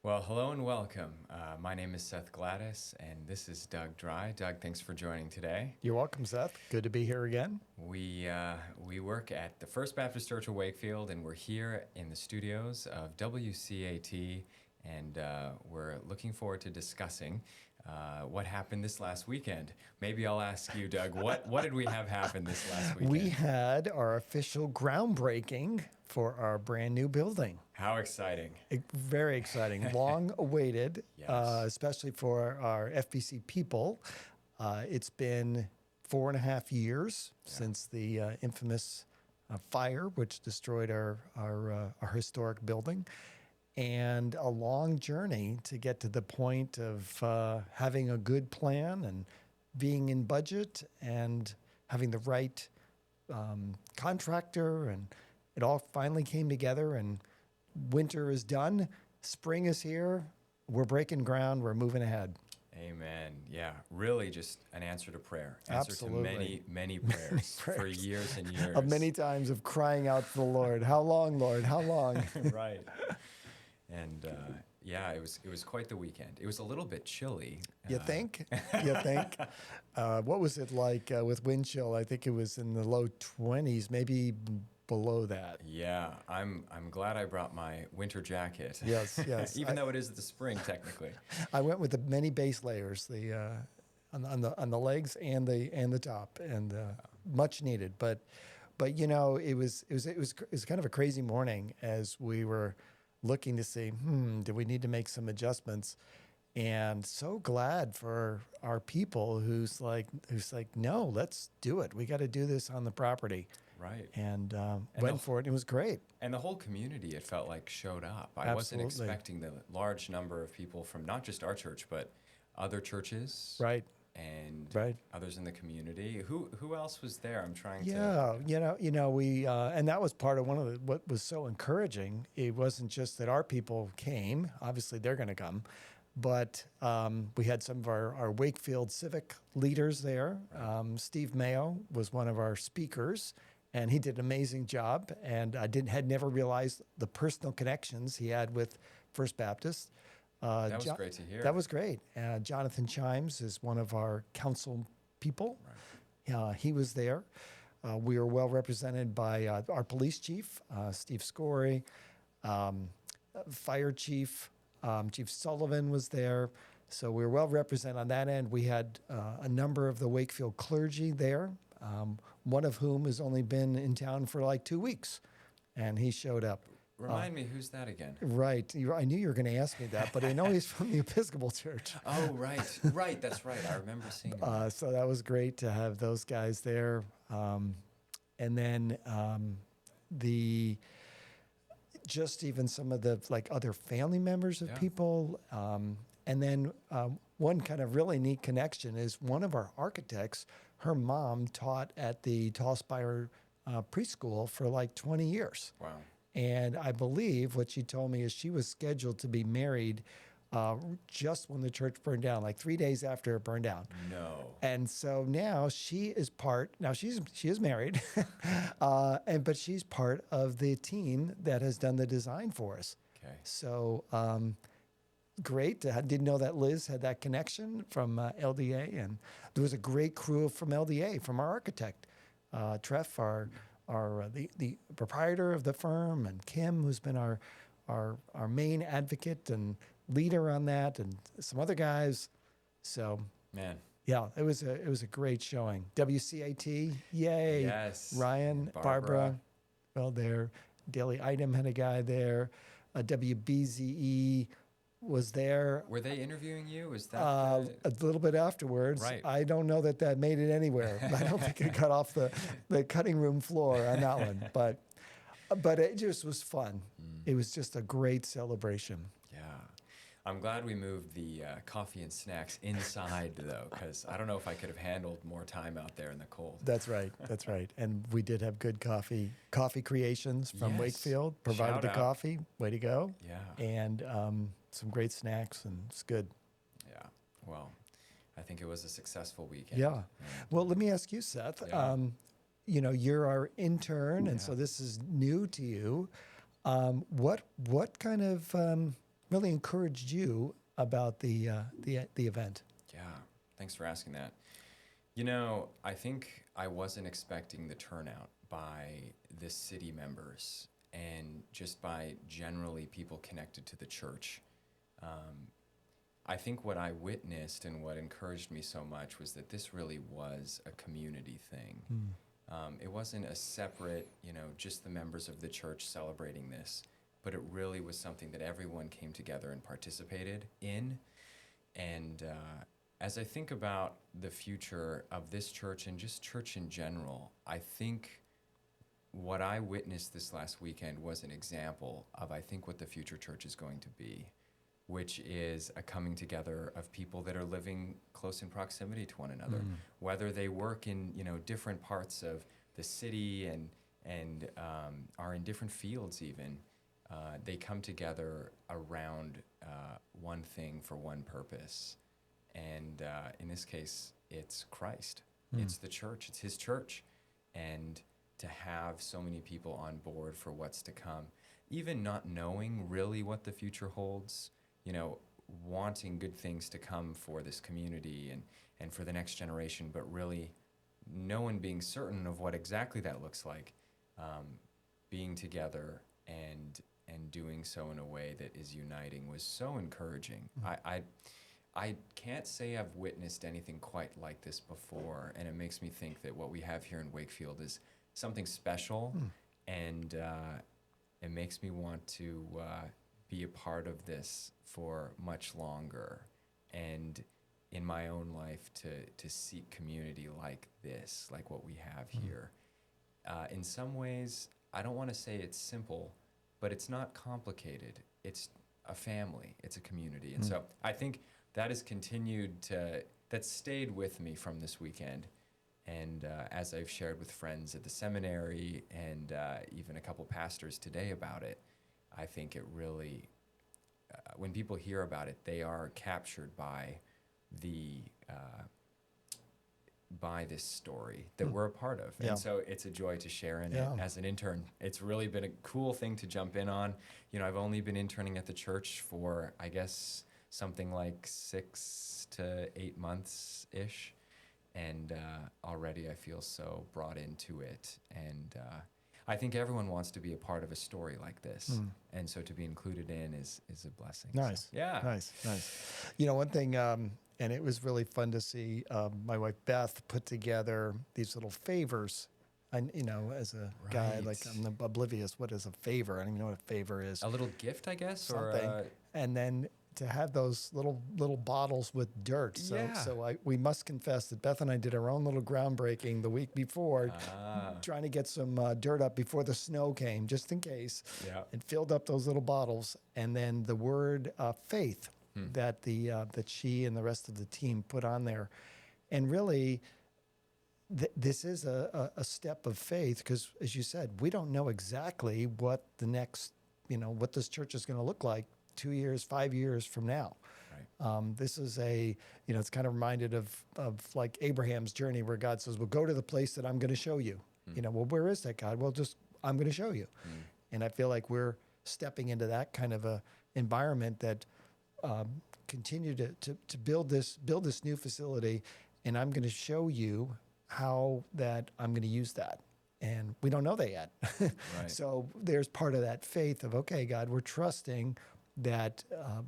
Well, hello and welcome. My name is Seth Gladys, and this is Doug Dry. Doug, thanks for joining today. You're welcome, Seth. Good to be here again. We work at the First Baptist Church of Wakefield, and we're here in the studios of WCAT, and we're looking forward to discussing what happened this last weekend. Maybe I'll ask you, Doug, what did we have happen this last weekend? We had our official groundbreaking for our brand new building. How exciting. Very exciting. Long awaited, Yes. especially for our FBC people. It's been 4.5 years since the infamous fire, which destroyed our historic building, and a long journey to get to the point of having a good plan and being in budget and having the right contractor, and it all finally came together, and winter is done. Spring is here. We're breaking ground. We're moving ahead. Amen. Yeah, really just an answer to prayer. Answer Absolutely. to many, many prayers, for prayers. years and years. Of many times of crying out to the Lord, "How long, Lord? How long?" Right. And yeah, it was quite the weekend. It was a little bit chilly. You think? You think? What was it like with wind chill? I think it was in the low 20s, maybe below that. Yeah, I'm glad I brought my winter jacket. Yes, yes. Even though it is the spring technically. I went with the many base layers, on the legs and the top, and much needed. But you know, it was kind of a crazy morning as we were looking to see, do we need to make some adjustments? And so glad for our people who's like, no, let's do it. We got to do this on the property. Right. And went for it. It was great. And the whole community, it felt like, showed up. I wasn't Absolutely. expecting the large number of people from not just our church, but other churches. Right. And Right. others in the community. Who else was there? I'm trying to. Yeah, we and that was part of what was so encouraging. It wasn't just that our people came. Obviously, they're going to come, but we had some of our Wakefield civic leaders there. Right. Steve Mayo was one of our speakers, and he did an amazing job. And I had never realized the personal connections he had with First Baptist. That was great to hear. That was great. Jonathan Chimes is one of our council people. Right. He was there. We were well represented by our police chief, Steve Scory, fire chief, Chief Sullivan was there. So we were well represented on that end. We had a number of the Wakefield clergy there, one of whom has only been in town for like 2 weeks, and he showed up. Remind me, who's that again? Right. I knew you were going to ask me that, but I know he's from the Episcopal Church. Oh, right. Right, that's right. I remember seeing him. So that was great to have those guys there. And then just even some of the other family members of people. And then one kind of really neat connection is one of our architects, her mom taught at the Tall Spire preschool for like 20 years. Wow. And I believe what she told me is she was scheduled to be married just when the church burned down, like 3 days after it burned down. No. And so now she is she is married, but she's part of the team that has done the design for us. Okay. So great. I didn't know that Liz had that connection from LDA, and there was a great crew from LDA, from our architect, Treff, the proprietor of the firm, and Kim, who's been our main advocate and leader on that, and some other guys. So Man. yeah, it was a great showing. WCAT, yay! Yes. Ryan, Barbara, well there. Daily Item had a guy there. WBZE was there. Were they interviewing you? Is that A little bit afterwards. Right. I don't know that made it anywhere. I don't think it got off the cutting room floor on that one. But it just was fun. It was just a great celebration. Yeah. I'm glad we moved the coffee and snacks inside, though, because I don't know if I could have handled more time out there in the cold. That's right. That's right. And we did have good coffee creations from Yes. Wakefield. Provided Shout the out. coffee. Way to go. Yeah. And some great snacks, and it's good. Yeah. Well, I think it was a successful weekend. Yeah. Well, let me ask you, Seth. Yeah. You're our intern, and so this is new to you. What kind of really encouraged you about the event? Yeah, thanks for asking that. You know, I think I wasn't expecting the turnout by the city members and just by generally people connected to the church. Um, I think what I witnessed and what encouraged me so much was that this really was a community thing. It wasn't a separate, just the members of the church celebrating this, but it really was something that everyone came together and participated in. And as I think about the future of this church and just church in general, I think what I witnessed this last weekend was an example of, I think, what the future church is going to be, which is a coming together of people that are living close in proximity to one another, whether they work in different parts of the city and are in different fields even. They come together around one thing for one purpose. And in this case, it's Christ. It's the church. It's his church. And to have so many people on board for what's to come, even not knowing really what the future holds, wanting good things to come for this community and for the next generation, but really no one being certain of what exactly that looks like, being together and doing so in a way that is uniting was so encouraging. I can't say I've witnessed anything quite like this before, and it makes me think that what we have here in Wakefield is something special, and it makes me want to be a part of this for much longer, and in my own life to seek community like this, like what we have here. In some ways, I don't want to say it's simple, but it's not complicated. It's a family. It's a community. And so I think that has that stayed with me from this weekend. And as I've shared with friends at the seminary and even a couple pastors today about it, I think it really, when people hear about it, they are captured by this story that we're a part of. Yeah. And so it's a joy to share in Yeah. it as an intern. It's really been a cool thing to jump in on. I've only been interning at the church for, I guess, something like 6 to 8 months-ish. And already I feel so brought into it. And I think everyone wants to be a part of a story like this. And so to be included in is a blessing. Nice. So, yeah. Nice. One thing, and it was really fun to see my wife Beth put together these little favors. And, as a guy, like I'm oblivious. What is a favor? I don't even know what a favor is. A little gift, I guess? Something. Or and then to have those little bottles with dirt. So we must confess that Beth and I did our own little groundbreaking the week before, trying to get some dirt up before the snow came, just in case, and filled up those little bottles. And then the word faith that that she and the rest of the team put on there. And really, this is a step of faith because, as you said, we don't know exactly what the next, what this church is going to look like 2 years, 5 years from now. Right. This is it's kind of reminded of like Abraham's journey where God says, well, go to the place that I'm going to show you. Well, where is that, God? Well, I'm going to show you. And I feel like we're stepping into that kind of a environment that continue to build this new facility. And I'm going to show you how that I'm going to use that. And we don't know that yet. Right. So there's part of that faith of, okay, God, we're trusting that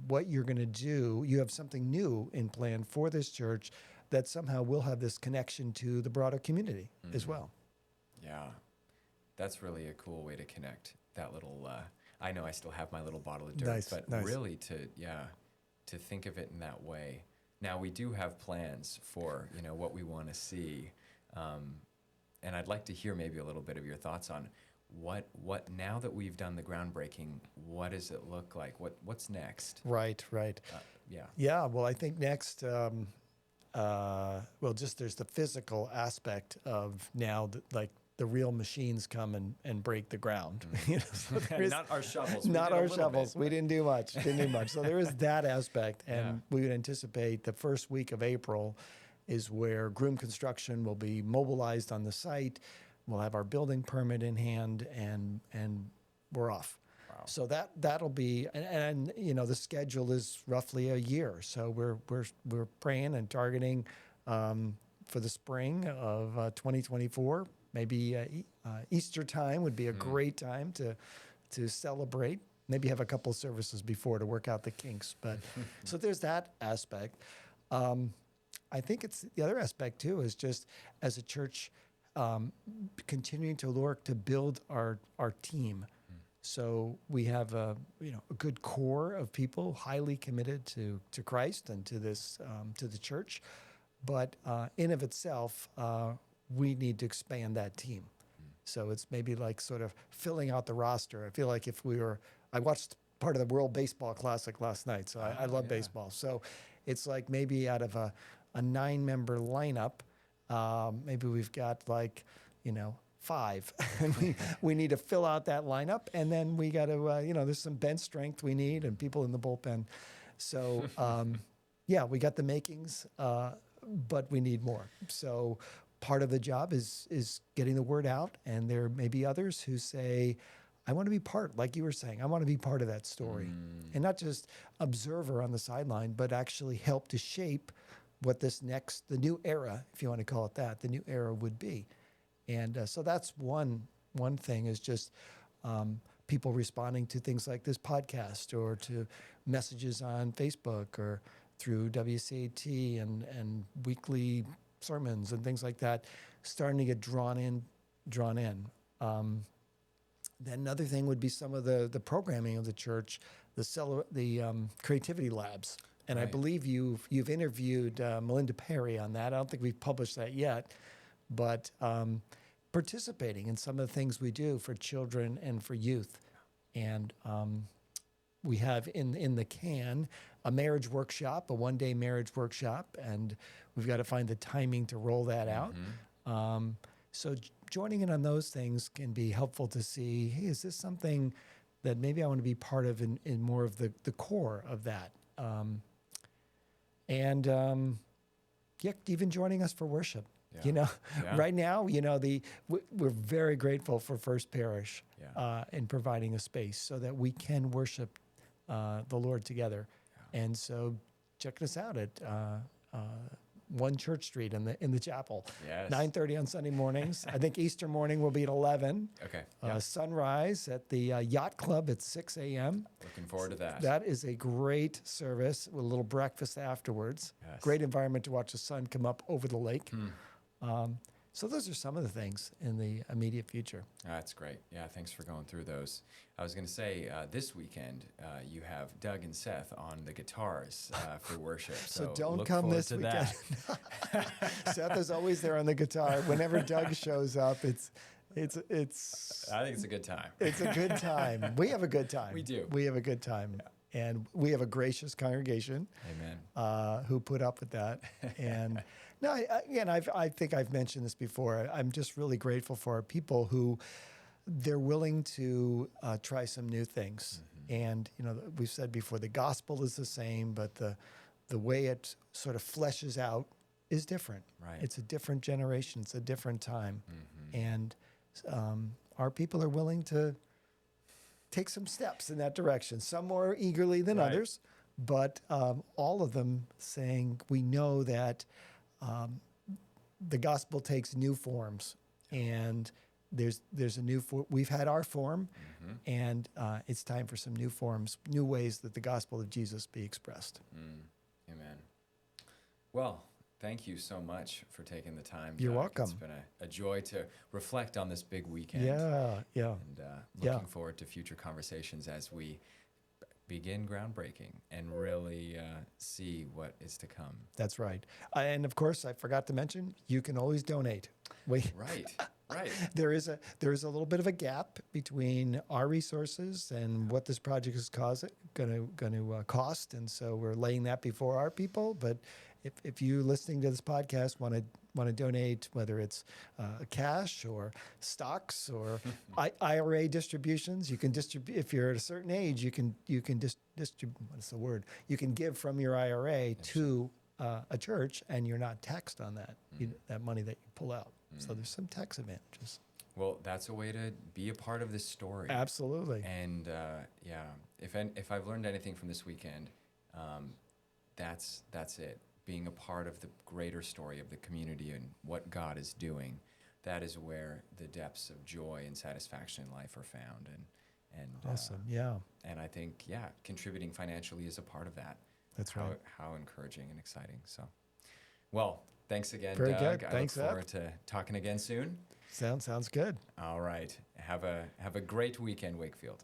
what you're going to do, you have something new in plan for this church that somehow will have this connection to the broader community as well. Yeah, that's really a cool way to connect that little, I know I still have my little bottle of dirt, really to think of it in that way. Now we do have plans for, what we want to see. And I'd like to hear maybe a little bit of your thoughts on what now that we've done the groundbreaking, what does it look like? What's next? Right. Yeah. Well, I think next, just there's the physical aspect of now, like the real machines come and break the ground. So not our shovels. Not our shovels. We didn't do much. So there is that aspect, and we would anticipate the first week of April is where Groom Construction will be mobilized on the site. We'll have our building permit in hand, and we're off. Wow. So that'll be, and you know, the schedule is roughly a year. So we're praying and targeting for the spring of 2024. Maybe Easter time would be a great time to celebrate. Maybe have a couple of services before to work out the kinks. But so there's that aspect. I think it's the other aspect too is just as a church continuing to work to build our team. So we have a good core of people highly committed to Christ and to this to the church, but in of itself, we need to expand that team. So it's maybe like sort of filling out the roster. I feel like I watched part of the World Baseball Classic last night, so I love baseball. So it's like maybe out of a 9-member lineup, maybe we've got 5, and we need to fill out that lineup, and then we got to there's some bench strength we need and people in the bullpen. So we got the makings, but we need more. So part of the job is getting the word out, and there may be others who say, I want to be part, like you were saying, I want to be part of that story, and not just observer on the sideline, but actually help to shape what the new era, if you want to call it that, the new era would be. And so that's one thing is just people responding to things like this podcast or to messages on Facebook or through WCAT and weekly sermons and things like that, starting to get drawn in. Then another thing would be some of the programming of the church, the creativity labs. And I believe you've interviewed Melinda Perry on that. I don't think we've published that yet, but participating in some of the things we do for children and for youth. And we have in the can a marriage workshop, a one-day marriage workshop, and we've got to find the timing to roll that out. So joining in on those things can be helpful to see, hey, is this something that maybe I want to be part of in more of the core of that? Even joining us for worship. Right now, we're very grateful for First Parish in providing a space so that we can worship the Lord together. And so check us out at 1 Church Street in the chapel. Yes. 9:30 on Sunday mornings. I think Easter morning will be at 11. Okay. Sunrise at the Yacht Club at 6 a.m. Looking forward to that. That is a great service with a little breakfast afterwards. Yes. Great environment to watch the sun come up over the lake. So those are some of the things in the immediate future. That's great. Yeah, thanks for going through those. I was going to say, this weekend, you have Doug and Seth on the guitars for worship. So don't come this weekend. Seth is always there on the guitar. Whenever Doug shows up, it's. I think it's a good time. It's a good time. We have a good time. We do. We have a good time. Yeah. And we have a gracious congregation. Amen. Who put up with that. And no, I think I've mentioned this before. I'm just really grateful for our people who they're willing to try some new things. And, we've said before, the gospel is the same, but the way it sort of fleshes out is different. Right. It's a different generation. It's a different time. And our people are willing to take some steps in that direction, some more eagerly than others, but all of them saying, we know that the gospel takes new forms, and there's a new we've had our form, and it's time for some new forms, new ways that the gospel of Jesus be expressed. Amen. Well, thank you so much for taking the time. You're welcome. It's been a joy to reflect on this big weekend. Yeah. And looking forward to future conversations as we begin groundbreaking and really see what is to come. That's right. And of course, I forgot to mention, you can always donate. Right. There is a little bit of a gap between our resources and what this project is going to cost, and so we're laying that before our people. But if you listening to this podcast want to donate, whether it's cash or stocks or IRA distributions, you can distribute. If you're at a certain age, you can distribute. What's the word? You can give from your IRA to a church, and you're not taxed on that that money that you pull out. So there's some tax advantages. Well, that's a way to be a part of this story. Absolutely. And yeah, if I've learned anything from this weekend, that's it. Being a part of the greater story of the community and what God is doing, that is where the depths of joy and satisfaction in life are found. And Awesome. Yeah, and I think contributing financially is a part of that. that's How right. how encouraging and exciting. So, well, thanks again, Very Doug. good. I Thanks, look Seth. forward to talking again soon. Sounds good. All right. Have a great weekend, Wakefield.